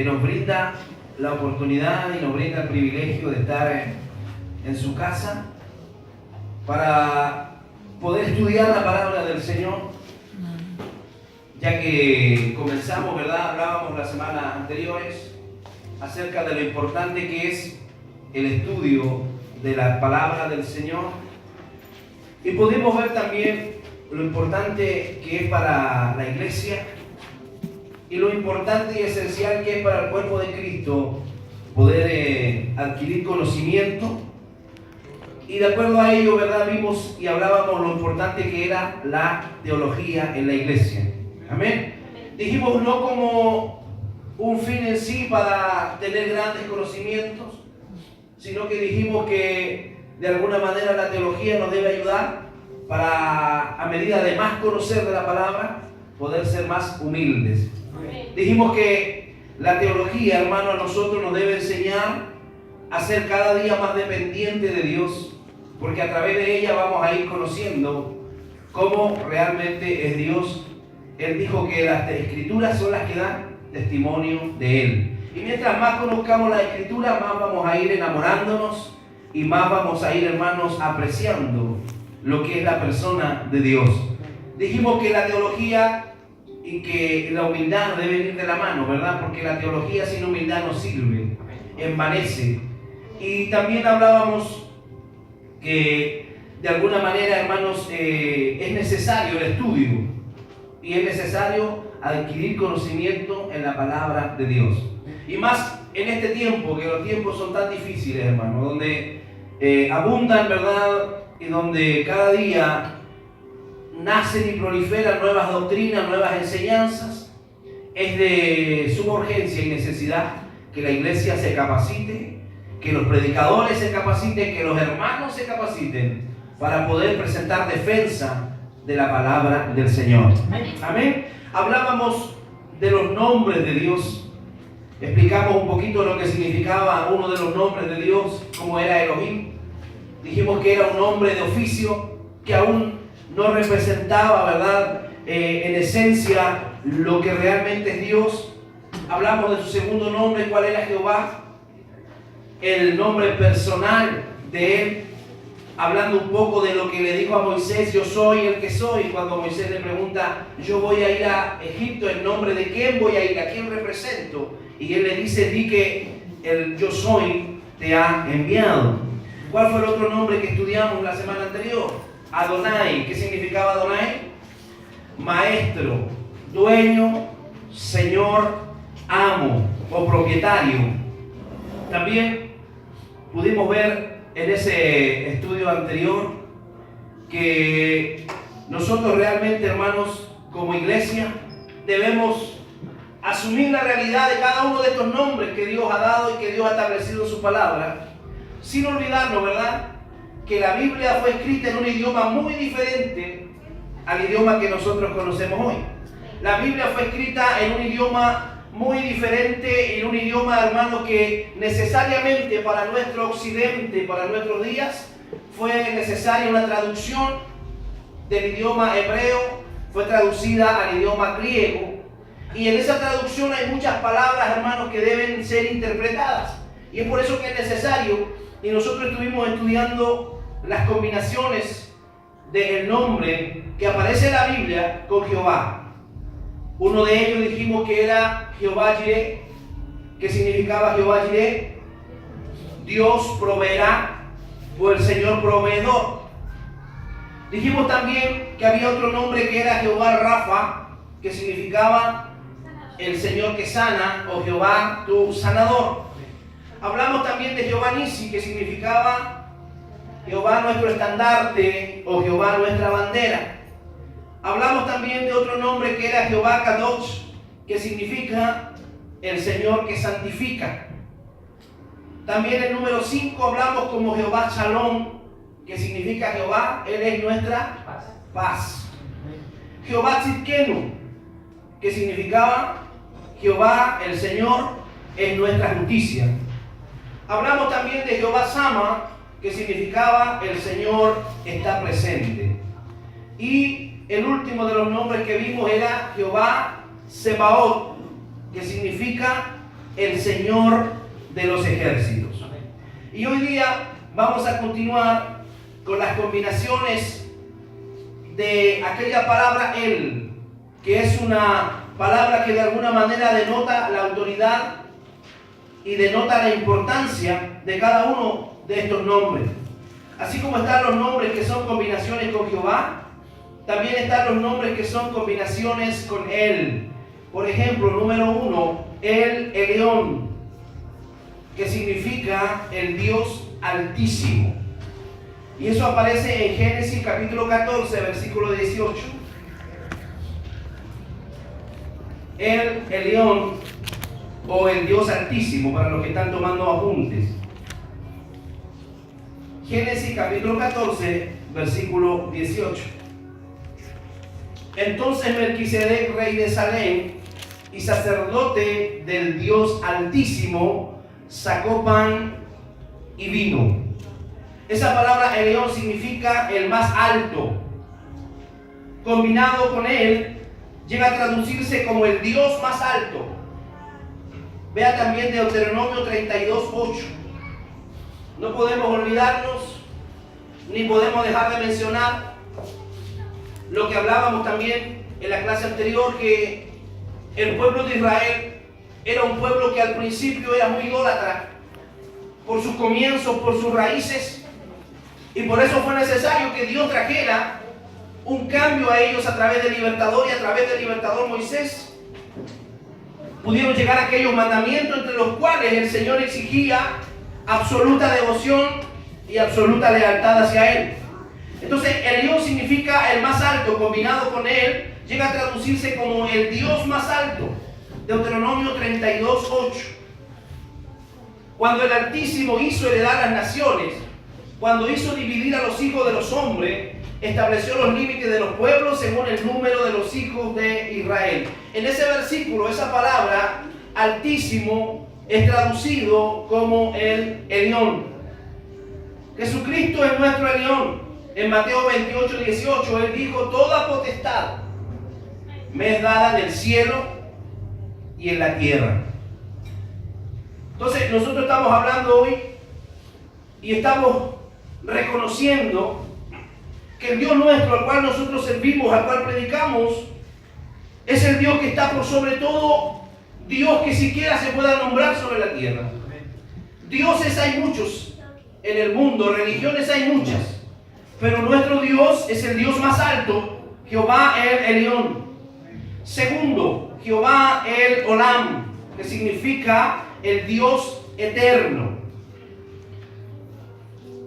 que nos brinda la oportunidad y nos brinda el privilegio de estar en su casa para poder estudiar la palabra del Señor, ya que comenzamos, ¿verdad? Hablábamos las semanas anteriores acerca de lo importante que es el estudio de la palabra del Señor, y pudimos ver también lo importante que es para la iglesia y lo importante y esencial que es para el cuerpo de Cristo poder adquirir conocimiento. Y de acuerdo a ello, ¿verdad? Vimos y hablábamos lo importante que era la teología en la iglesia. Amén. Dijimos no como un fin en sí para tener grandes conocimientos, sino que dijimos que de alguna manera la teología nos debe ayudar para, a medida de más conocer de la palabra, poder ser más humildes. Dijimos que la teología, hermano, a nosotros nos debe enseñar a ser cada día más dependientes de Dios, porque a través de ella vamos a ir conociendo cómo realmente es Dios. Él dijo que las escrituras son las que dan testimonio de Él. Y mientras más conozcamos la escritura, más vamos a ir enamorándonos y más vamos a ir, hermanos, apreciando lo que es la persona de Dios. Dijimos que la teología y que la humildad deben ir de la mano, ¿verdad? Porque la teología sin humildad no sirve, envanece. Y también hablábamos que de alguna manera, hermanos, es necesario el estudio y es necesario adquirir conocimiento en la palabra de Dios. Y más en este tiempo, que los tiempos son tan difíciles, hermanos, donde abundan, ¿verdad? Y donde cada día nacen y proliferan nuevas doctrinas, nuevas enseñanzas. Es de suma urgencia y necesidad que la iglesia se capacite, que los predicadores se capaciten, que los hermanos se capaciten para poder presentar defensa de la palabra del Señor. Amén. Hablábamos de los nombres de Dios. Explicamos un poquito lo que significaba uno de los nombres de Dios, como era Elohim. Dijimos que era un nombre de oficio que aún no representaba, ¿verdad? En esencia lo que realmente es Dios. Hablamos de su segundo nombre, ¿cuál era? Jehová. El nombre personal de Él, hablando un poco de lo que le dijo a Moisés: yo soy el que soy. Cuando Moisés le pregunta: yo voy a ir a Egipto, ¿en nombre de quién voy a ir? ¿A quién represento? Y Él le dice: di que el yo soy te ha enviado. ¿Cuál fue el otro nombre que estudiamos la semana anterior? Adonai. ¿Qué significaba Adonai? Maestro, dueño, señor, amo o propietario. También pudimos ver en ese estudio anterior que nosotros realmente, hermanos, como iglesia, debemos asumir la realidad de cada uno de estos nombres que Dios ha dado y que Dios ha establecido en su palabra, sin olvidarnos, ¿verdad?, que la Biblia fue escrita en un idioma muy diferente al idioma que nosotros conocemos hoy. La Biblia fue escrita en un idioma muy diferente, en un idioma, hermano, que necesariamente para nuestro occidente, para nuestros días, fue necesaria una traducción del idioma hebreo, fue traducida al idioma griego, y en esa traducción hay muchas palabras, hermanos, que deben ser interpretadas, y es por eso que es necesario. Y nosotros estuvimos estudiando las combinaciones del nombre que aparece en la Biblia con Jehová. Uno de ellos dijimos que era Jehová Jireh, que significaba Jehová Jireh, Dios proveerá, o el Señor proveedor. Dijimos también que había otro nombre que era Jehová Rafa, que significaba el Señor que sana, o Jehová tu sanador. Hablamos también de Jehová Nisi, que significaba Jehová nuestro estandarte, o Jehová nuestra bandera. Hablamos también de otro nombre que era Jehová Kadosh, que significa el Señor que santifica. También el número 5 hablamos como Jehová Shalom, que significa Jehová, Él es nuestra paz. Jehová Tzidkenu, que significaba Jehová, el Señor, es nuestra justicia. Hablamos también de Jehová Sama, que significaba el Señor está presente. Y el último de los nombres que vimos era Jehová Sebaot, que significa el Señor de los ejércitos. Y hoy día vamos a continuar con las combinaciones de aquella palabra Él, que es una palabra que de alguna manera denota la autoridad y denota la importancia de cada uno de estos nombres. Así como están los nombres que son combinaciones con Jehová, también están los nombres que son combinaciones con Él. Por ejemplo, número 1, El Elyon, que significa el Dios Altísimo. Y eso aparece en Génesis capítulo 14, versículo 18. El Elyon, o el Dios Altísimo, para los que están tomando apuntes. Génesis capítulo 14, versículo 18. Entonces Melquisedec, rey de Salem y sacerdote del Dios Altísimo, sacó pan y vino. Esa palabra Elyon significa el más alto. Combinado con él, llega a traducirse como el Dios más alto. Vea también Deuteronomio 32:8. No podemos olvidarnos, ni podemos dejar de mencionar lo que hablábamos también en la clase anterior, que el pueblo de Israel era un pueblo que al principio era muy idólatra por sus comienzos, por sus raíces, y por eso fue necesario que Dios trajera un cambio a ellos a través del libertador, y a través del libertador Moisés pudieron llegar a aquellos mandamientos entre los cuales el Señor exigía absoluta devoción y absoluta lealtad hacia Él. Entonces, el Dios significa el más alto. Combinado con Él, llega a traducirse como el Dios más alto. Deuteronomio 32:8. Cuando el Altísimo hizo heredar las naciones, cuando hizo dividir a los hijos de los hombres, estableció los límites de los pueblos según el número de los hijos de Israel. En ese versículo, esa palabra Altísimo es traducido como el Elyon. Jesucristo es nuestro Elyon. En Mateo 28:18 Él dijo: toda potestad me es dada en el cielo y en la tierra. Entonces nosotros estamos hablando hoy y estamos reconociendo que el Dios nuestro, al cual nosotros servimos, al cual predicamos, es el Dios que está por sobre todo Dios que siquiera se pueda nombrar sobre la tierra. Dioses hay muchos en el mundo, religiones hay muchas, pero nuestro Dios es el Dios más alto, Jehová el Elyon. Segundo, Jehová el Olam, que significa el Dios eterno.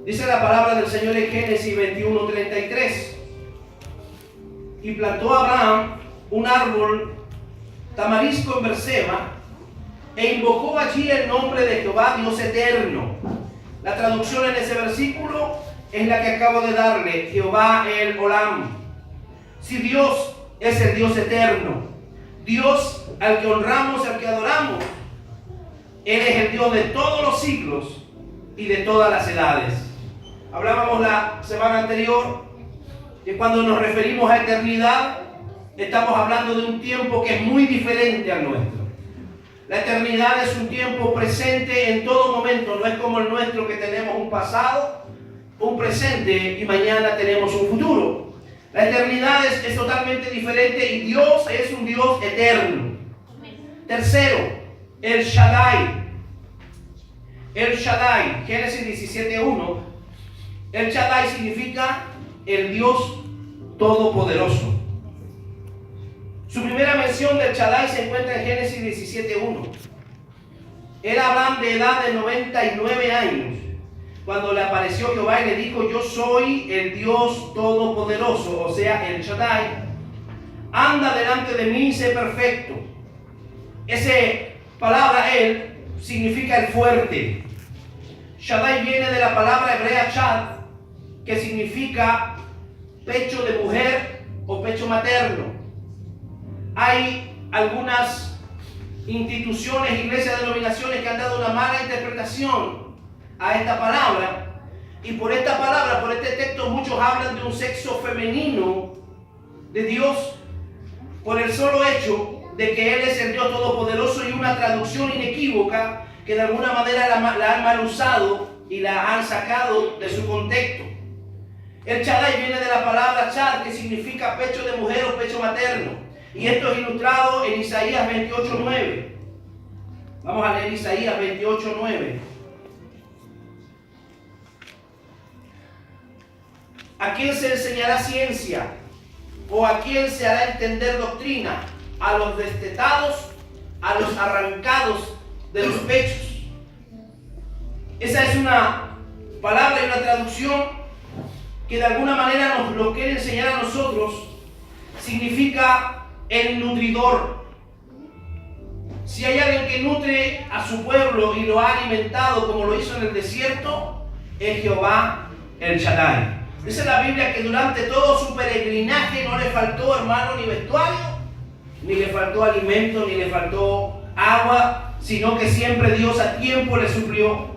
Dice la palabra del Señor en Génesis 21:33. Y plantó Abraham un árbol tamarisco en Berseba, e invocó allí el nombre de Jehová, Dios eterno. La traducción en ese versículo es la que acabo de darle, Jehová el Olam. Si Dios es el Dios eterno, Dios al que honramos, al que adoramos, Él es el Dios de todos los siglos y de todas las edades. Hablábamos la semana anterior que cuando nos referimos a eternidad, estamos hablando de un tiempo que es muy diferente al nuestro. La eternidad es un tiempo presente en todo momento, no es como el nuestro, que tenemos un pasado, un presente y mañana tenemos un futuro. La eternidad es totalmente diferente, y Dios es un Dios eterno. Tercero, El Shaddai. El Shaddai, Génesis 17:1. El Shaddai significa el Dios todopoderoso. Su primera mención del Shaddai se encuentra en Génesis 17:1. Era Abraham de edad de 99 años cuando le apareció Jehová y le dijo: yo soy el Dios todopoderoso, o sea, el Shaddai. Anda delante de mí y sé perfecto. Esa palabra Él significa el fuerte. Shaddai viene de la palabra hebrea Shad, que significa pecho de mujer o pecho materno. Hay algunas instituciones, iglesias, denominaciones que han dado una mala interpretación a esta palabra, y por esta palabra, por este texto, muchos hablan de un sexo femenino de Dios, por el solo hecho de que Él es el Dios Todopoderoso y una traducción inequívoca que de alguna manera la han mal usado y la han sacado de su contexto. El Shaddai viene de la palabra Chad, que significa pecho de mujer o pecho materno. Y esto es ilustrado en Isaías 28:9. Vamos a leer Isaías 28:9. ¿A quién se enseñará ciencia? ¿O a quién se hará entender doctrina? A los destetados, a los arrancados de los pechos. Esa es una palabra y una traducción que de alguna manera nos lo quiere enseñar a nosotros. Significa el nutridor. Si hay alguien que nutre a su pueblo y lo ha alimentado como lo hizo en el desierto, es Jehová el Shaddai. Dice la Biblia que durante todo su peregrinaje no le faltó, hermano, ni vestuario, ni le faltó alimento, ni le faltó agua, sino que siempre Dios a tiempo le suplió.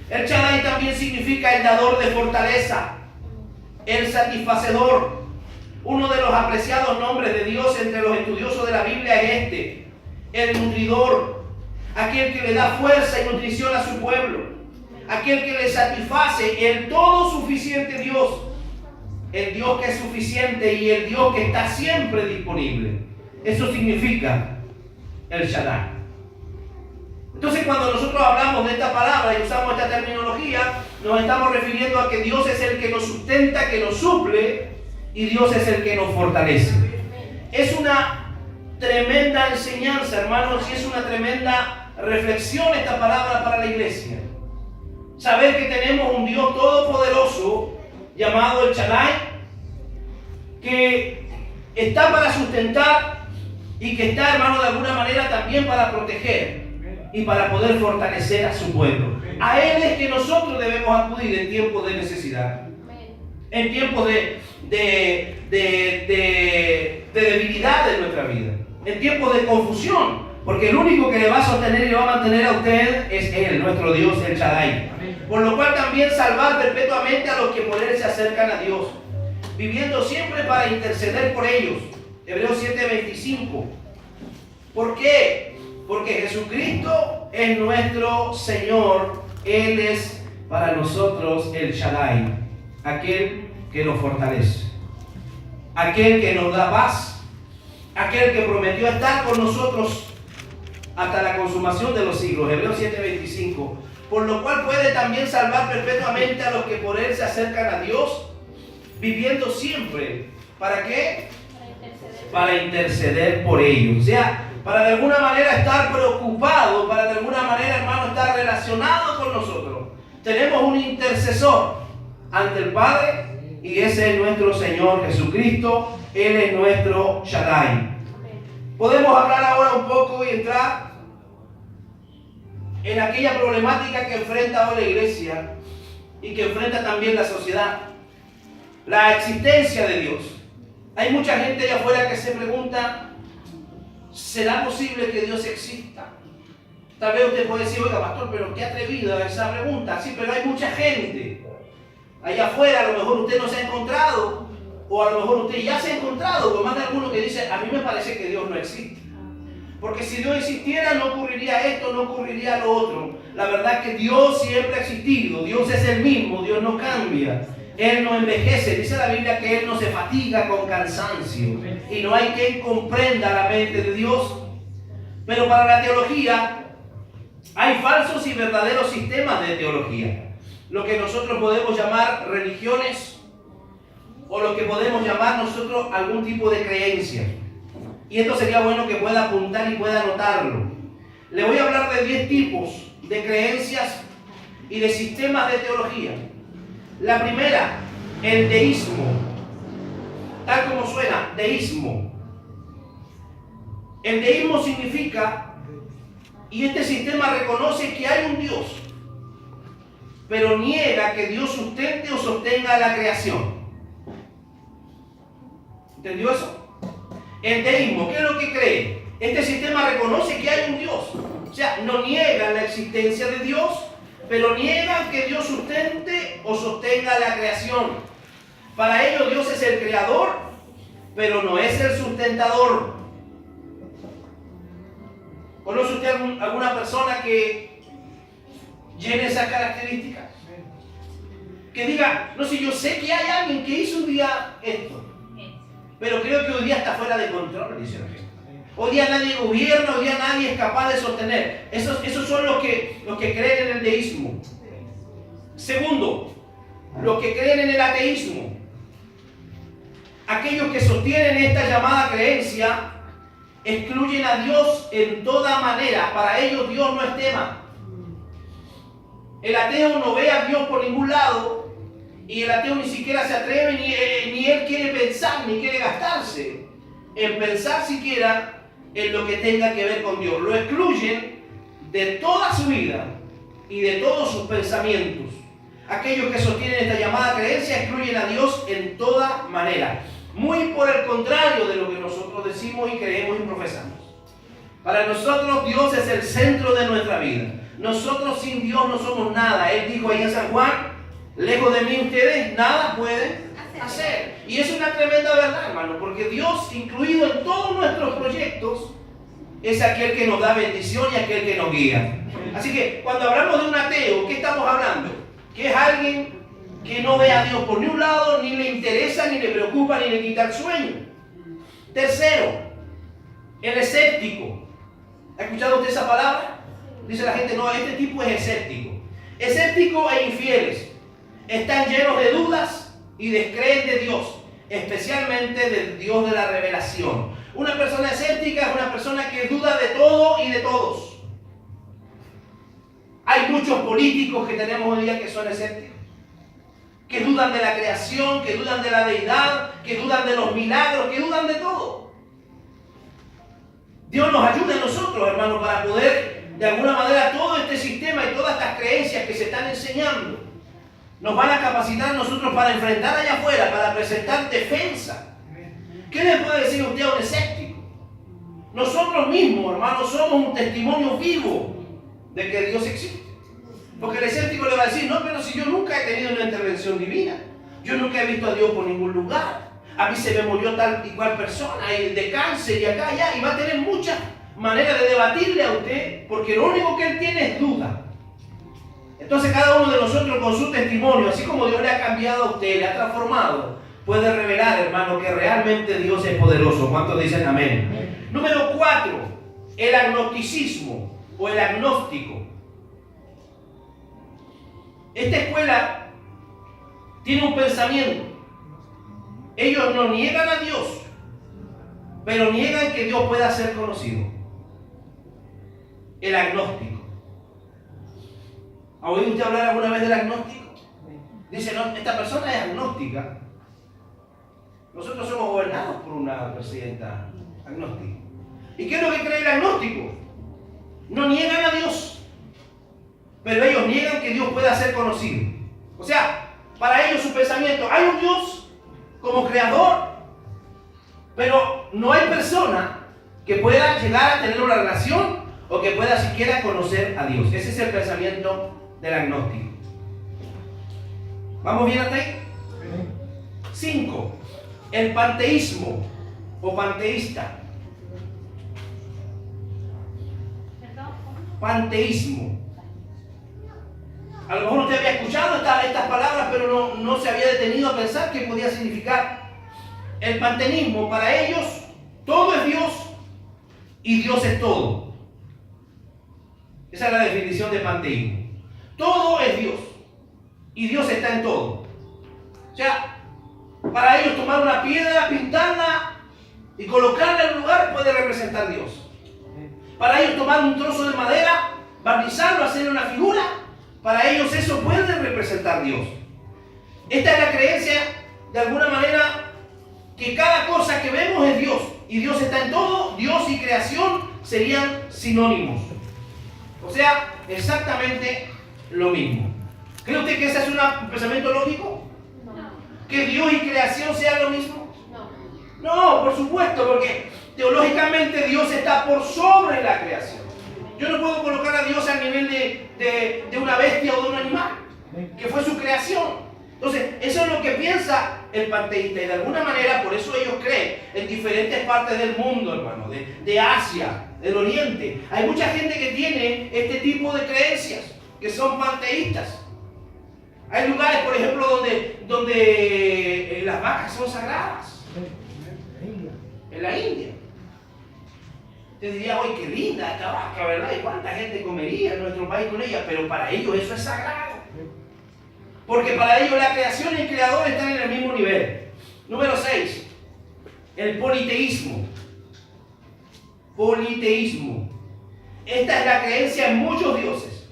El Shaddai también significa el dador de fortaleza, el satisfacedor. Uno de los apreciados nombres de Dios entre los estudiosos de la Biblia es este, el nutridor, aquel que le da fuerza y nutrición a su pueblo, aquel que le satisface, el todo suficiente Dios, el Dios que es suficiente y el Dios que está siempre disponible. Eso significa el Shaddai. Entonces, cuando nosotros hablamos de esta palabra y usamos esta terminología, nos estamos refiriendo a que Dios es el que nos sustenta, que nos suple, y Dios es el que nos fortalece. Es una tremenda enseñanza, hermanos, y es una tremenda reflexión esta palabra para la iglesia. Saber que tenemos un Dios todopoderoso llamado el Shaddai, que está para sustentar y que está, hermano, de alguna manera también para proteger y para poder fortalecer a su pueblo. A Él es que nosotros debemos acudir en tiempos de necesidad, en tiempos de debilidad de nuestra vida, en tiempos de confusión, porque el único que le va a sostener y le va a mantener a usted es Él, nuestro Dios, el Shaddai. Por lo cual también salvar perpetuamente a los que por Él se acercan a Dios, viviendo siempre para interceder por ellos. Hebreos 7:25. ¿Por qué? Porque Jesucristo es nuestro Señor. Él es para nosotros el Shaddai, aquel que nos fortalece, aquel que nos da paz, aquel que prometió estar con nosotros hasta la consumación de los siglos. Hebreos 7:25. Por lo cual puede también salvar perpetuamente a los que por Él se acercan a Dios, viviendo siempre. ¿Para qué? Para interceder por ellos. O sea, para de alguna manera estar preocupado, para de alguna manera, hermano, estar relacionado con nosotros. Tenemos un intercesor ante el Padre y ese es nuestro Señor Jesucristo. Él es nuestro Shaddai. Podemos hablar ahora un poco y entrar en aquella problemática que enfrenta hoy la iglesia y que enfrenta también la sociedad. La existencia de Dios. Hay mucha gente allá afuera que se pregunta, ¿será posible que Dios exista? Tal vez usted puede decir, oiga, pastor, pero qué atrevida esa pregunta. Sí, pero hay mucha gente allá afuera, a lo mejor usted no se ha encontrado, o a lo mejor usted ya se ha encontrado con más de alguno que dice, a mí me parece que Dios no existe. Porque si Dios existiera, no ocurriría esto, no ocurriría lo otro. La verdad es que Dios siempre ha existido. Dios es el mismo, Dios no cambia. Él no envejece. Dice la Biblia que Él no se fatiga con cansancio. Y no hay quien comprenda la mente de Dios. Pero para la teología, hay falsos y verdaderos sistemas de teología. Lo que nosotros podemos llamar religiones, o lo que podemos llamar nosotros algún tipo de creencia. Y esto sería bueno que pueda apuntar y pueda anotarlo. Le voy a hablar de 10 tipos de creencias y de sistemas de teología. La primera, el deísmo. Tal como suena, deísmo. El deísmo significa, y este sistema reconoce que hay un Dios, pero niega que Dios sustente o sostenga la creación. ¿Entendió eso? El deísmo, ¿qué es lo que cree? Este sistema reconoce que hay un Dios. O sea, no niegan la existencia de Dios, pero niegan que Dios sustente o sostenga la creación. Para ellos Dios es el creador, pero no es el sustentador. ¿Conoce usted alguna persona que llene esas características? Que diga, no sé, yo sé que hay alguien que hizo un día esto, pero creo que hoy día está fuera de control, dice la gente. Hoy día nadie gobierna, hoy día nadie es capaz de sostener. Esos son los que creen en el deísmo. Segundo, los que creen en el ateísmo. Aquellos que sostienen esta llamada creencia excluyen a Dios en toda manera. Para ellos Dios no es tema. El ateo no ve a Dios por ningún lado y el ateo ni siquiera se atreve, ni él quiere pensar, ni quiere gastarse en pensar siquiera en lo que tenga que ver con Dios. Lo excluyen de toda su vida y de todos sus pensamientos. Aquellos que sostienen esta llamada creencia excluyen a Dios en toda manera. Muy por el contrario de lo que nosotros decimos y creemos y profesamos. Para nosotros Dios es el centro de nuestra vida. Nosotros sin Dios no somos nada. Él dijo ahí en San Juan, lejos de mí ustedes nada pueden hacer. Y es una tremenda verdad, hermano, porque Dios, incluido en todos nuestros proyectos, es aquel que nos da bendición y aquel que nos guía. Así que cuando hablamos de un ateo, ¿qué estamos hablando? Que es alguien que no ve a Dios por ningún lado, ni le interesa, ni le preocupa, ni le quita el sueño. Tercero, el escéptico. ¿Ha escuchado usted esa palabra? Dice la gente, no, este tipo es escéptico. Escéptico e infieles. Están llenos de dudas y descreen de Dios, especialmente del Dios de la revelación. Una persona escéptica es una persona que duda de todo y de todos. Hay muchos políticos que tenemos hoy día que son escépticos, que dudan de la creación, que dudan de la deidad, que dudan de los milagros, que dudan de todo. Dios nos ayude a nosotros, hermanos, para poder, de alguna manera, todo este sistema y todas estas creencias que se están enseñando, nos van a capacitar a nosotros para enfrentar allá afuera, para presentar defensa. ¿Qué le puede decir usted a un escéptico? Nosotros mismos, hermanos, somos un testimonio vivo de que Dios existe. Porque el escéptico le va a decir, no, pero si yo nunca he tenido una intervención divina, yo nunca he visto a Dios por ningún lugar, a mí se me murió tal y cual persona, y de cáncer y acá, allá, y va a tener muchas maneras de debatirle a usted, porque lo único que él tiene es duda. Entonces cada uno de nosotros con su testimonio, así como Dios le ha cambiado a usted, le ha transformado, puede revelar, hermano, que realmente Dios es poderoso. ¿Cuántos dicen amén? Número 4, el agnosticismo o el agnóstico. Esta escuela tiene un pensamiento. Ellos no niegan a Dios, pero niegan que Dios pueda ser conocido. El agnóstico. ¿Ha oído usted hablar alguna vez del agnóstico? Dice, no, esta persona es agnóstica. Nosotros somos gobernados por una presidenta agnóstica. ¿Y qué es lo que cree el agnóstico? No niegan a Dios, pero ellos niegan que Dios pueda ser conocido. O sea, para ellos su pensamiento, hay un Dios como creador, pero no hay persona que pueda llegar a tener una relación o que pueda siquiera conocer a Dios. Ese es el pensamiento del agnóstico. ¿Vamos bien hasta ahí? 5. El panteísmo o panteísta. Panteísmo. A lo mejor usted había escuchado estas palabras, pero no se había detenido a pensar qué podía significar. El panteísmo, para ellos, todo es Dios y Dios es todo. Esa es la definición de panteísmo. Todo es Dios y Dios está en todo. O sea, para ellos tomar una piedra, pintarla y colocarla en un lugar puede representar a Dios. Para ellos tomar un trozo de madera, barnizarlo, hacerle una figura, para ellos eso puede representar a Dios. Esta es la creencia, de alguna manera, que cada cosa que vemos es Dios y Dios está en todo. Dios y creación serían sinónimos. O sea, exactamente lo mismo. ¿Cree usted que ese es un pensamiento lógico? No. ¿Que Dios y creación sean lo mismo? No. No, por supuesto, porque teológicamente Dios está por sobre la creación. Yo no puedo colocar a Dios al nivel de una bestia o de un animal, que fue su creación. Entonces, eso es lo que piensa el panteísta, y de alguna manera por eso ellos creen en diferentes partes del mundo, hermano, de Asia, del Oriente. Hay mucha gente que tiene este tipo de creencias, que son panteístas. Hay lugares, por ejemplo, donde las vacas son sagradas. En la India. Te diría, oye, qué linda esta vaca, ¿verdad? ¿Y cuánta gente comería en nuestro país con ella? Pero para ellos eso es sagrado. Porque para ellos la creación y el creador están en el mismo nivel. Número 6. El politeísmo. Politeísmo. Esta es la creencia en muchos dioses.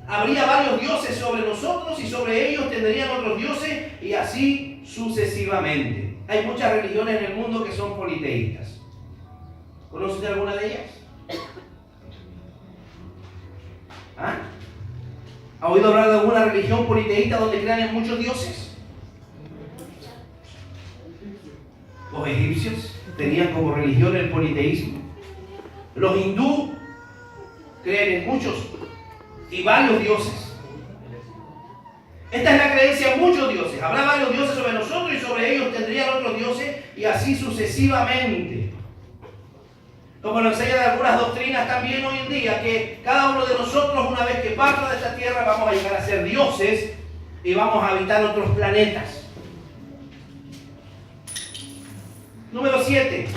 Habría varios dioses sobre nosotros y sobre ellos tendrían otros dioses y así sucesivamente. Hay muchas religiones en el mundo que son politeístas. ¿Conoces de alguna de ellas? ¿Ah? ¿Ha oído hablar de alguna religión politeísta donde crean en muchos dioses? Los egipcios tenían como religión el politeísmo. Los hindú creen en muchos y varios dioses. Esta es la creencia en muchos dioses. Habrá varios dioses sobre nosotros y sobre ellos tendrían otros dioses y así sucesivamente. Como lo enseñan algunas doctrinas también hoy en día, que cada uno de nosotros, una vez que parta de esta tierra, vamos a llegar a ser dioses y vamos a habitar otros planetas. Número 7.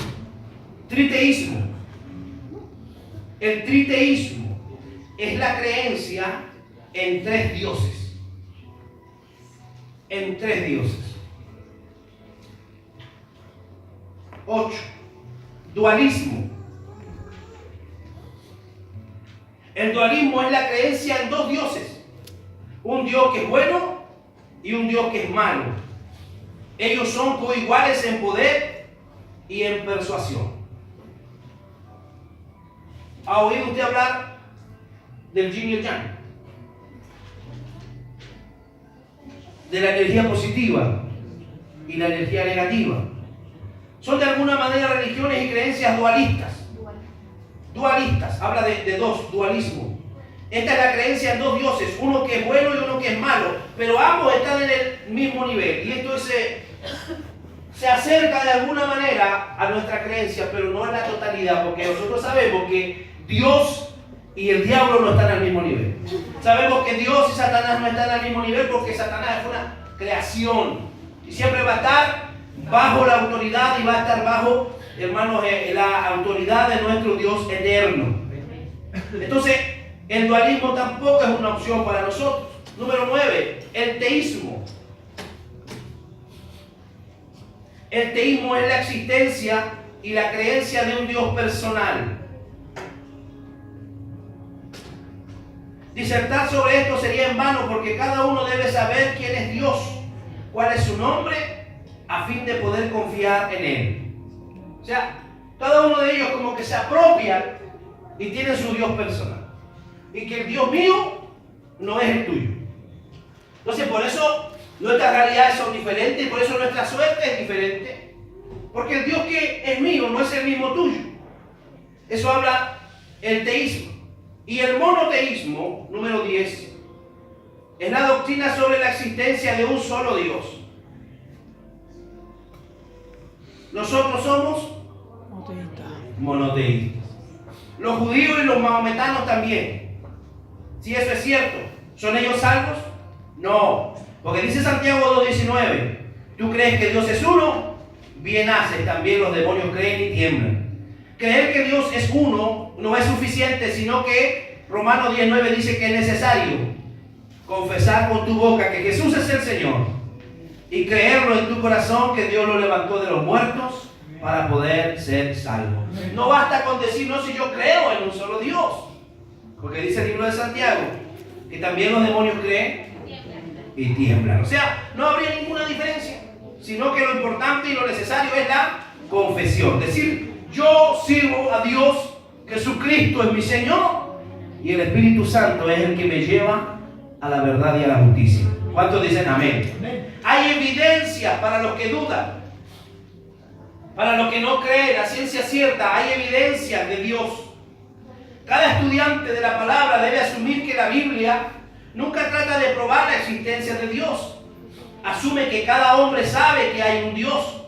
Triteísmo. El triteísmo es la creencia en 3 dioses. En 3 dioses. 8. Dualismo. El dualismo es la creencia en 2 dioses. Un Dios que es bueno y un Dios que es malo. Ellos son coiguales en poder y en persuasión. ¿Ha oído usted hablar del yin y el yang? De la energía positiva y la energía negativa. Son de alguna manera religiones y creencias dualistas. Dualistas, habla de 2, dualismo. Esta es la creencia en 2 dioses, uno que es bueno y uno que es malo, pero ambos están en el mismo nivel. Y esto se acerca de alguna manera a nuestra creencia, pero no en la totalidad, porque nosotros sabemos que Dios y el diablo no están al mismo nivel. Sabemos que Dios y Satanás no están al mismo nivel porque Satanás es una creación y siempre va a estar bajo la autoridad y va a estar bajo, hermanos, la autoridad de nuestro Dios eterno. Entonces, el dualismo tampoco es una opción para nosotros. Número 9, el teísmo. El teísmo es la existencia y la creencia de un Dios personal. Disertar sobre esto sería en vano porque cada uno debe saber quién es Dios, cuál es su nombre, a fin de poder confiar en Él. O sea, cada uno de ellos como que se apropian y tienen su Dios personal. Y que el Dios mío no es el tuyo. Entonces, por eso nuestras realidades son diferentes y por eso nuestra suerte es diferente. Porque el Dios que es mío no es el mismo tuyo. Eso habla el teísmo. Y el monoteísmo, número 10, es la doctrina sobre la existencia de un solo Dios. Nosotros somos monoteístas. Los judíos y los mahometanos también. Si eso es cierto, ¿son ellos salvos? No, porque dice Santiago 2:19, ¿tú crees que Dios es uno? Bien haces, también los demonios creen y tiemblan. Creer que Dios es uno no es suficiente, sino que Romanos 10:9 dice que es necesario confesar con tu boca que Jesús es el Señor y creerlo en tu corazón que Dios lo levantó de los muertos para poder ser salvo. No basta con decir, no, si yo creo en un solo Dios, porque dice el libro de Santiago que también los demonios creen y tiemblan. O sea, no habría ninguna diferencia, sino que lo importante y lo necesario es la confesión. Decir, yo sirvo a Dios, Jesucristo es mi Señor y el Espíritu Santo es el que me lleva a la verdad y a la justicia. ¿Cuántos dicen amén? Hay evidencias para los que dudan, para los que no creen, la ciencia cierta, hay evidencias de Dios. Cada estudiante de la palabra debe asumir que la Biblia nunca trata de probar la existencia de Dios. Asume que cada hombre sabe que hay un Dios.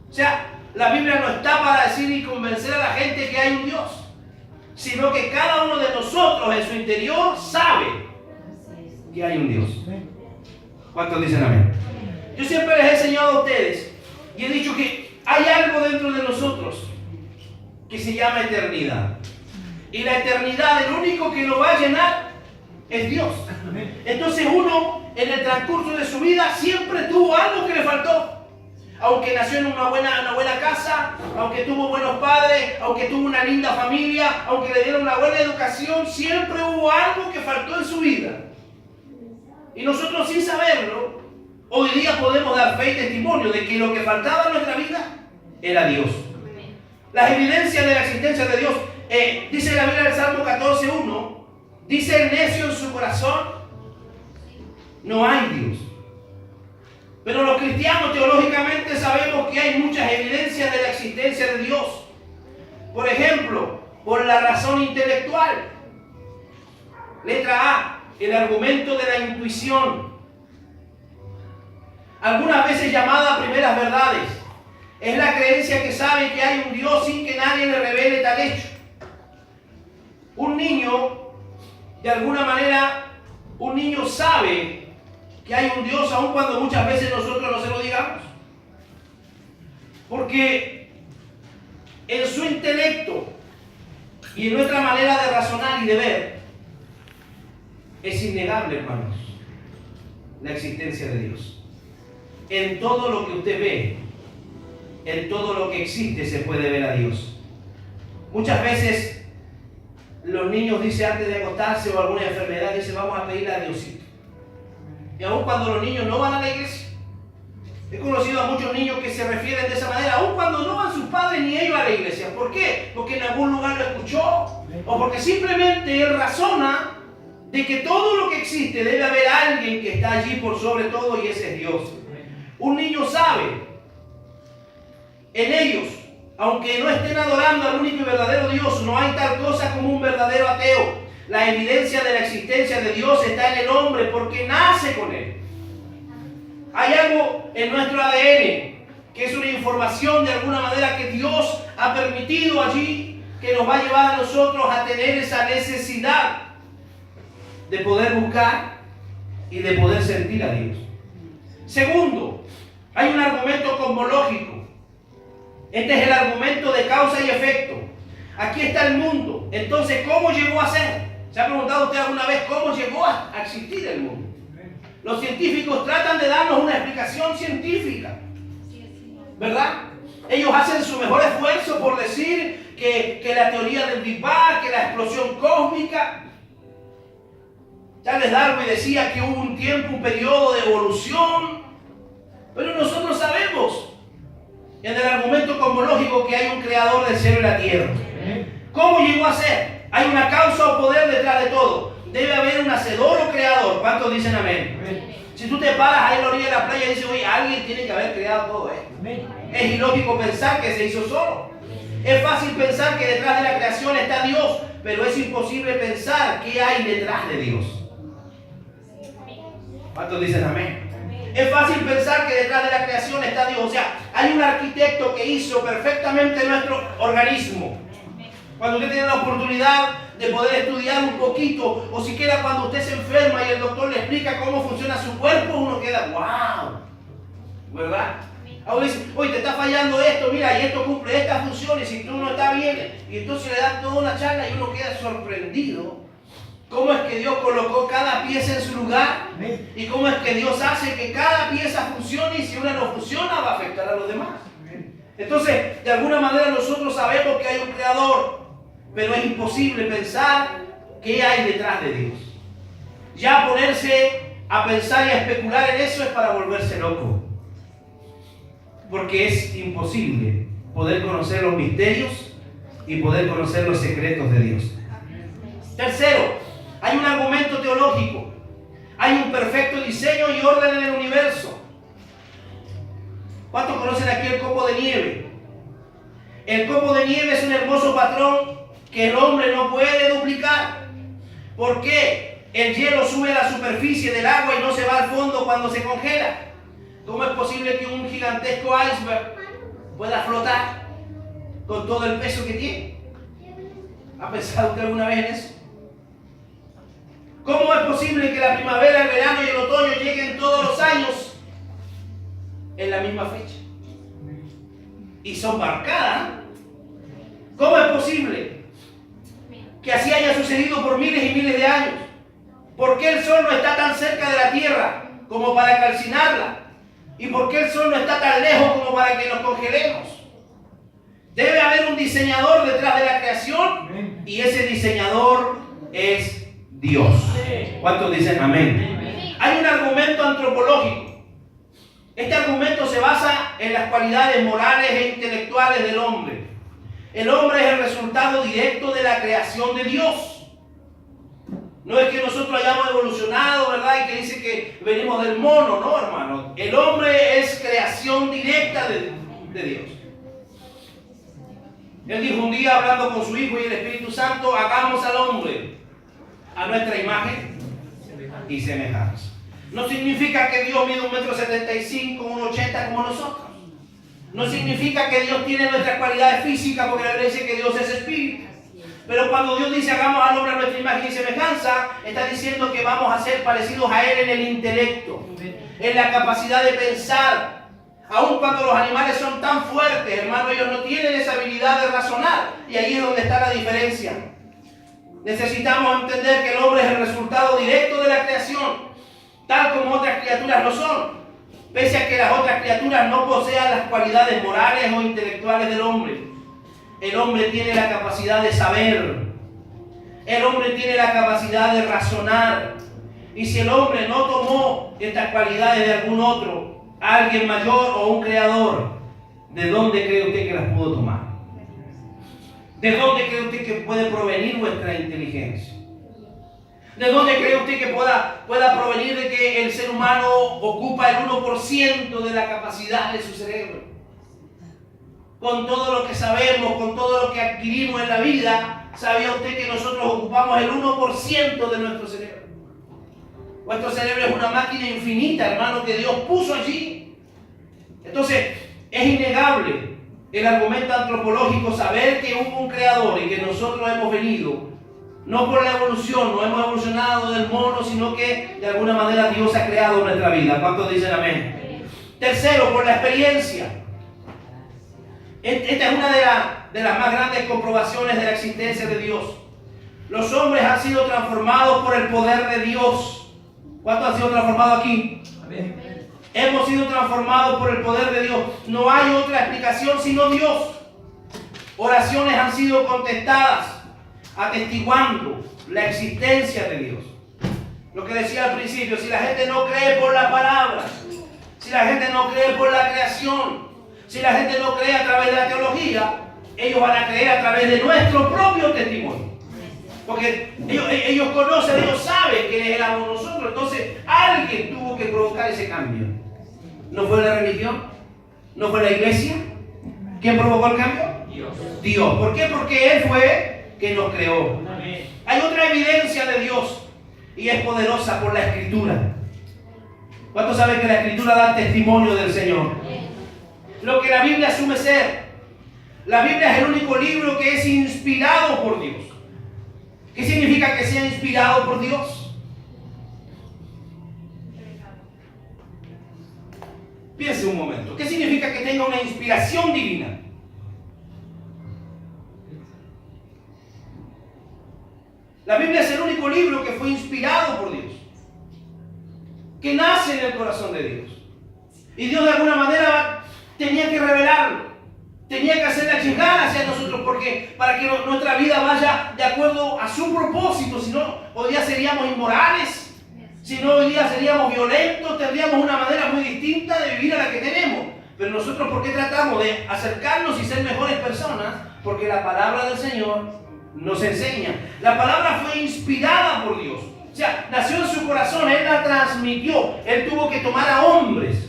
O sea, La Biblia no está para decir y convencer a la gente que hay un Dios, sino que cada uno de nosotros en su interior sabe que hay un Dios. ¿Cuántos dicen amén? Yo siempre les he enseñado a ustedes y he dicho que hay algo dentro de nosotros que se llama eternidad. Y la eternidad, el único que lo va a llenar es Dios. Entonces uno en el transcurso de su vida siempre tuvo algo que le faltó. Aunque nació en una buena casa, aunque tuvo buenos padres, aunque tuvo una linda familia, aunque le dieron una buena educación, siempre hubo algo que faltó en su vida. Y nosotros, sin saberlo, hoy día podemos dar fe y testimonio de que lo que faltaba en nuestra vida era Dios. Las evidencias de la existencia de Dios, dice la Biblia del Salmo 14:1, dice el necio en su corazón, no hay Dios. Pero los cristianos teológicamente sabemos que hay muchas evidencias de la existencia de Dios. Por ejemplo, por la razón intelectual. Letra A, el argumento de la intuición. Algunas veces llamada primeras verdades. Es la creencia que sabe que hay un Dios sin que nadie le revele tal hecho. Un niño, de alguna manera, un niño sabe que hay un Dios, aun cuando muchas veces nosotros no se lo digamos. Porque en su intelecto y en nuestra manera de razonar y de ver, es innegable, hermanos, la existencia de Dios. En todo lo que usted ve, en todo lo que existe, se puede ver a Dios. Muchas veces los niños dicen antes de acostarse o alguna enfermedad, dicen vamos a pedirle a Diosito. Y aun cuando los niños no van a la iglesia, he conocido a muchos niños que se refieren de esa manera, aun cuando no van sus padres ni ellos a la iglesia. ¿Por qué? Porque en algún lugar lo escuchó, o porque simplemente él razona de que todo lo que existe debe haber alguien que está allí por sobre todo, y ese es Dios. Un niño sabe, en ellos, aunque no estén adorando al único y verdadero Dios, no hay tal cosa como un verdadero ateo. La evidencia de la existencia de Dios está en el hombre porque nace con él. Hay algo en nuestro ADN que es una información de alguna manera que Dios ha permitido allí, que nos va a llevar a nosotros a tener esa necesidad de poder buscar y de poder sentir a Dios. Segundo, hay un argumento cosmológico. Este es el argumento de causa y efecto. Aquí está el mundo. Entonces, ¿cómo llegó a ser? ¿Se ha preguntado usted alguna vez cómo llegó a existir el mundo? Los científicos tratan de darnos una explicación científica, ¿verdad? Ellos hacen su mejor esfuerzo por decir que la teoría del Big Bang, que la explosión cósmica. Charles Darwin decía que hubo un tiempo, un periodo de evolución, pero nosotros sabemos en el argumento cosmológico que hay un creador del cielo y la tierra. ¿Cómo llegó a ser? Hay una causa o poder detrás de todo. Debe haber un hacedor o creador. ¿Cuántos dicen amén? Si tú te paras ahí en la orilla de la playa y dices, oye, alguien tiene que haber creado todo esto. Es ilógico pensar que se hizo solo. Es fácil pensar que detrás de la creación está Dios, pero es imposible pensar qué hay detrás de Dios. ¿Cuántos dicen amén? Es fácil pensar que detrás de la creación está Dios. O sea, hay un arquitecto que hizo perfectamente nuestro organismo. Cuando usted tiene la oportunidad de poder estudiar un poquito, o siquiera cuando usted se enferma y el doctor le explica cómo funciona su cuerpo, uno queda, wow, ¿verdad? Ahora dice, oye, te está fallando esto, mira, y esto cumple estas funciones, y tú no estás bien. Y entonces le dan toda una charla y uno queda sorprendido. ¿Cómo es que Dios colocó cada pieza en su lugar? Y cómo es que Dios hace que cada pieza funcione, y si una no funciona va a afectar a los demás. Entonces, de alguna manera nosotros sabemos que hay un creador, pero es imposible pensar qué hay detrás de Dios. Ya ponerse a pensar y a especular en eso es para volverse loco. Porque es imposible poder conocer los misterios y poder conocer los secretos de Dios. Tercero, hay un argumento teológico. Hay un perfecto diseño y orden en el universo. ¿Cuántos conocen aquí el copo de nieve? El copo de nieve es un hermoso patrón que el hombre no puede duplicar. ¿Por qué? El hielo sube a la superficie del agua y no se va al fondo cuando se congela. ¿Cómo es posible que un gigantesco iceberg pueda flotar con todo el peso que tiene. ¿Ha pensado usted alguna vez en eso? ¿Cómo es posible que la primavera, el verano y el otoño lleguen todos los años en la misma fecha? Y son marcadas. ¿Cómo es posible que así haya sucedido por miles y miles de años? ¿Por qué el sol no está tan cerca de la tierra como para calcinarla? ¿Y por qué el sol no está tan lejos como para que nos congelemos? Debe haber un diseñador detrás de la creación y ese diseñador es Dios. ¿Cuántos dicen amén? Hay un argumento antropológico. Este argumento se basa en las cualidades morales e intelectuales del hombre. El hombre es el resultado directo de la creación de Dios. No es que nosotros hayamos evolucionado, ¿verdad? Y que dice que venimos del mono, no, hermano. El hombre es creación directa de Dios. Él dijo un día, hablando con su Hijo y el Espíritu Santo, hagamos al hombre a nuestra imagen y semejanza. No significa que Dios mide 1,75 m, 1,80 m como nosotros. No significa que Dios tiene nuestras cualidades físicas, porque la Biblia dice que Dios es espíritu. Pero cuando Dios dice hagamos al hombre a nuestra imagen y semejanza, está diciendo que vamos a ser parecidos a Él en el intelecto, en la capacidad de pensar. Aun cuando los animales son tan fuertes, hermano, ellos no tienen esa habilidad de razonar. Y ahí es donde está la diferencia. Necesitamos entender que el hombre es el resultado directo de la creación, tal como otras criaturas lo son. Pese a que las otras criaturas no posean las cualidades morales o intelectuales del hombre. El hombre tiene la capacidad de saber. El hombre tiene la capacidad de razonar. Y si el hombre no tomó estas cualidades de algún otro, alguien mayor o un creador, ¿de dónde cree usted que las pudo tomar? ¿De dónde cree usted que puede provenir vuestra inteligencia? ¿De dónde cree usted que pueda provenir de que el ser humano ocupa el 1% de la capacidad de su cerebro? Con todo lo que sabemos, con todo lo que adquirimos en la vida, ¿sabía usted que nosotros ocupamos el 1% de nuestro cerebro? Nuestro cerebro es una máquina infinita, hermano, que Dios puso allí. Entonces, es innegable el argumento antropológico, saber que hubo un creador y que nosotros hemos venido, no por la evolución, no hemos evolucionado del mono, sino que de alguna manera Dios ha creado nuestra vida. ¿Cuántos dicen amén? Tercero, por la experiencia. Esta es una de las más grandes comprobaciones de la existencia de Dios. Los hombres han sido transformados por el poder de Dios. ¿Cuántos han sido transformados aquí? Amén. Hemos sido transformados por el poder de Dios. No hay otra explicación sino Dios. Oraciones han sido contestadas, atestiguando la existencia de Dios. Lo que decía al principio, si la gente no cree por la palabra, si la gente no cree por la creación, si la gente no cree a través de la teología, ellos van a creer a través de nuestro propio testimonio. Porque ellos conocen, ellos saben quién es el amo de nosotros. Entonces alguien tuvo que provocar ese cambio. ¿No fue la religión? ¿No fue la iglesia? ¿Quién provocó el cambio? Dios. ¿Por qué? Porque Él fue quien nos creó. Hay otra evidencia de Dios y es poderosa por la Escritura. ¿Cuántos saben que la Escritura da testimonio del Señor? Lo que la Biblia asume ser. La Biblia es el único libro que es inspirado por Dios. ¿Qué significa que sea inspirado por Dios? Piense un momento. ¿Qué significa que tenga una inspiración divina? La Biblia es el único libro que fue inspirado por Dios, que nace en el corazón de Dios. Y Dios de alguna manera tenía que revelarlo, tenía que hacerla llegar hacia nosotros, porque para que nuestra vida vaya de acuerdo a su propósito. Si no, hoy día seríamos inmorales, si no, hoy día seríamos violentos, tendríamos una manera muy distinta de vivir a la que tenemos. Pero nosotros, ¿por qué tratamos de acercarnos y ser mejores personas? Porque la palabra del Señor nos enseña. La palabra fue inspirada por Dios. O sea, nació en su corazón, Él la transmitió. Él tuvo que tomar a hombres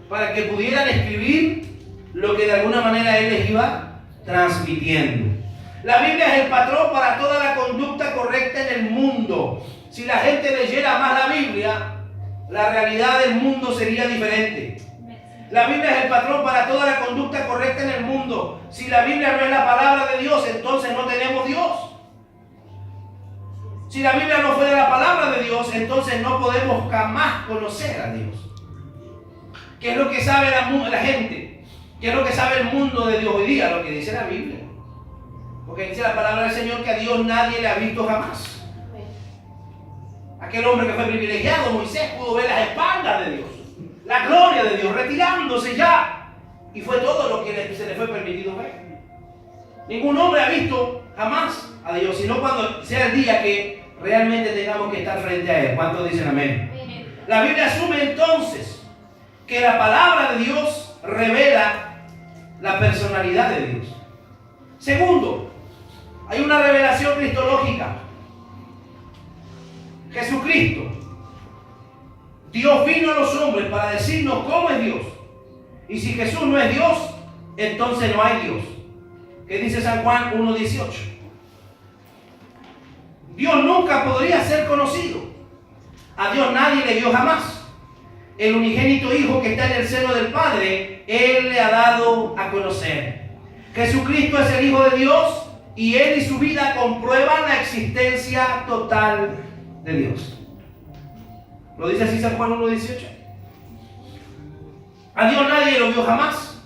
para que pudieran escribir lo que de alguna manera Él les iba transmitiendo. La Biblia es el patrón para toda la conducta correcta en el mundo. Si la gente leyera más la Biblia, la realidad del mundo sería diferente. La Biblia es el patrón para toda la conducta correcta en el mundo. Si la Biblia no es la palabra de Dios, entonces no tenemos Dios. Si la Biblia no fuera la palabra de Dios, entonces no podemos jamás conocer a Dios. ¿Qué es lo que sabe la gente? ¿Qué es lo que sabe el mundo de Dios hoy día? Lo que dice la Biblia. Porque dice la palabra del Señor que a Dios nadie le ha visto jamás. Aquel hombre que fue privilegiado, Moisés, pudo ver las espaldas de Dios, la gloria de Dios, retirándose ya. Y fue todo lo que se le fue permitido ver. Ningún hombre ha visto jamás a Dios, sino cuando sea el día que realmente tengamos que estar frente a Él. ¿Cuántos dicen amén? La Biblia asume entonces que la palabra de Dios revela la personalidad de Dios. Segundo, hay una revelación cristológica. Jesucristo, Dios vino a los hombres para decirnos cómo es Dios. Y si Jesús no es Dios, entonces no hay Dios. ¿Qué dice San Juan 1:18? Dios nunca podría ser conocido. A Dios nadie le vio jamás. El unigénito Hijo que está en el seno del Padre, Él le ha dado a conocer. Jesucristo es el Hijo de Dios y Él y su vida comprueban la existencia total de Dios. ¿Lo dice así San Juan 1:18? A Dios nadie lo vio jamás.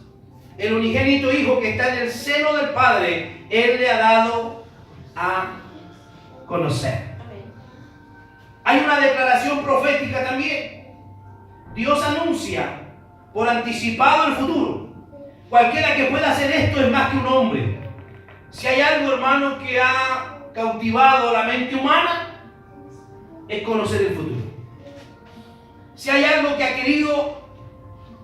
El unigénito Hijo que está en el seno del Padre, Él le ha dado a conocer. Hay una declaración profética también. Dios anuncia por anticipado el futuro. Cualquiera que pueda hacer esto es más que un hombre. Si hay algo, hermano, que ha cautivado la mente humana, es conocer el futuro. Si hay algo que ha querido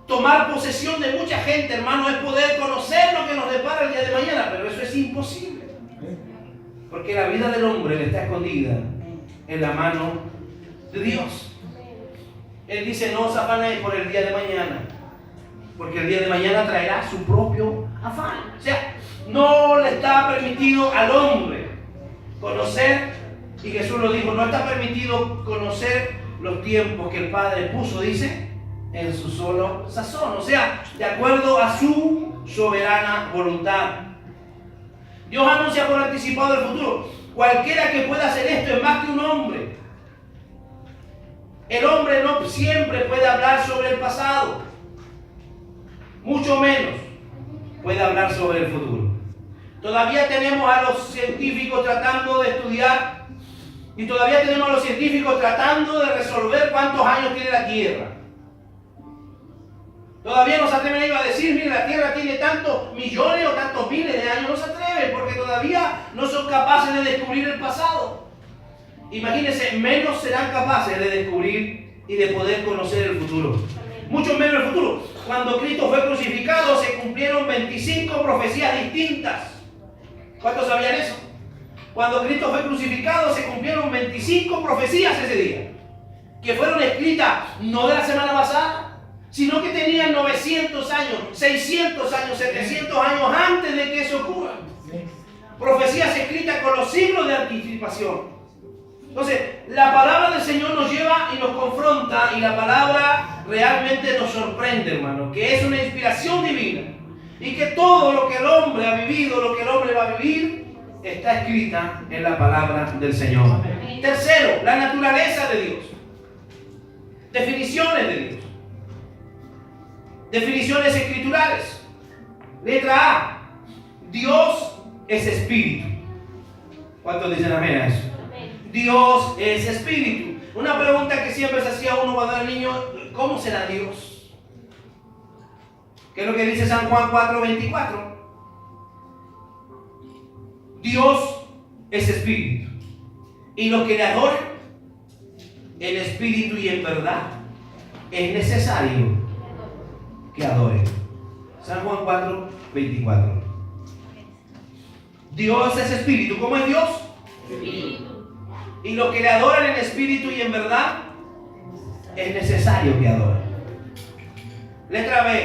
tomar posesión de mucha gente, hermano, es poder conocer lo que nos depara el día de mañana, pero eso es imposible. Porque la vida del hombre le está escondida en la mano de Dios. Él dice, no os afanéis por el día de mañana, porque el día de mañana traerá su propio afán. O sea, no le está permitido al hombre conocer, y Jesús lo dijo, no está permitido conocer los tiempos que el Padre puso, dice, en su solo sazón. O sea, de acuerdo a su soberana voluntad. Dios anuncia por anticipado el futuro. Cualquiera que pueda hacer esto es más que un hombre. El hombre no siempre puede hablar sobre el pasado, mucho menos puede hablar sobre el futuro. Todavía tenemos a los científicos tratando de estudiar y todavía tenemos a los científicos tratando de resolver cuántos años tiene la Tierra. Todavía no se atreven ellos a decir, mire, la Tierra tiene tantos millones o tantos miles de años. No se atreven porque todavía no son capaces de descubrir el pasado. Imagínense, menos serán capaces de descubrir y de poder conocer el futuro. Mucho menos el futuro. Cuando Cristo fue crucificado se cumplieron 25 profecías distintas. ¿Cuántos sabían eso? Cuando Cristo fue crucificado se cumplieron 25 profecías ese día, que fueron escritas no de la semana pasada, sino que tenían 900 años, 600 años, 700 años antes de que eso ocurra. Profecías escritas con los siglos de anticipación. Entonces, la palabra del Señor nos lleva y nos confronta, y la palabra realmente nos sorprende, hermano, que es una inspiración divina y que todo lo que el hombre ha vivido, lo que el hombre va a vivir, está escrita en la palabra del Señor. Amén. Tercero, la naturaleza de Dios. Definiciones de Dios. Definiciones escriturales. Letra A. Dios es espíritu. ¿Cuántos dicen amén a eso? Dios es espíritu. Una pregunta que siempre se hacía uno cuando era niño, ¿cómo será Dios? ¿Qué es lo que dice San Juan 4:24? Dios es espíritu, y los que le adoran en espíritu y en verdad es necesario que adoren. San Juan 4:24. Dios es espíritu. ¿Cómo es Dios? Espíritu. Y los que le adoran en espíritu y en verdad es necesario que adoren. Letra B.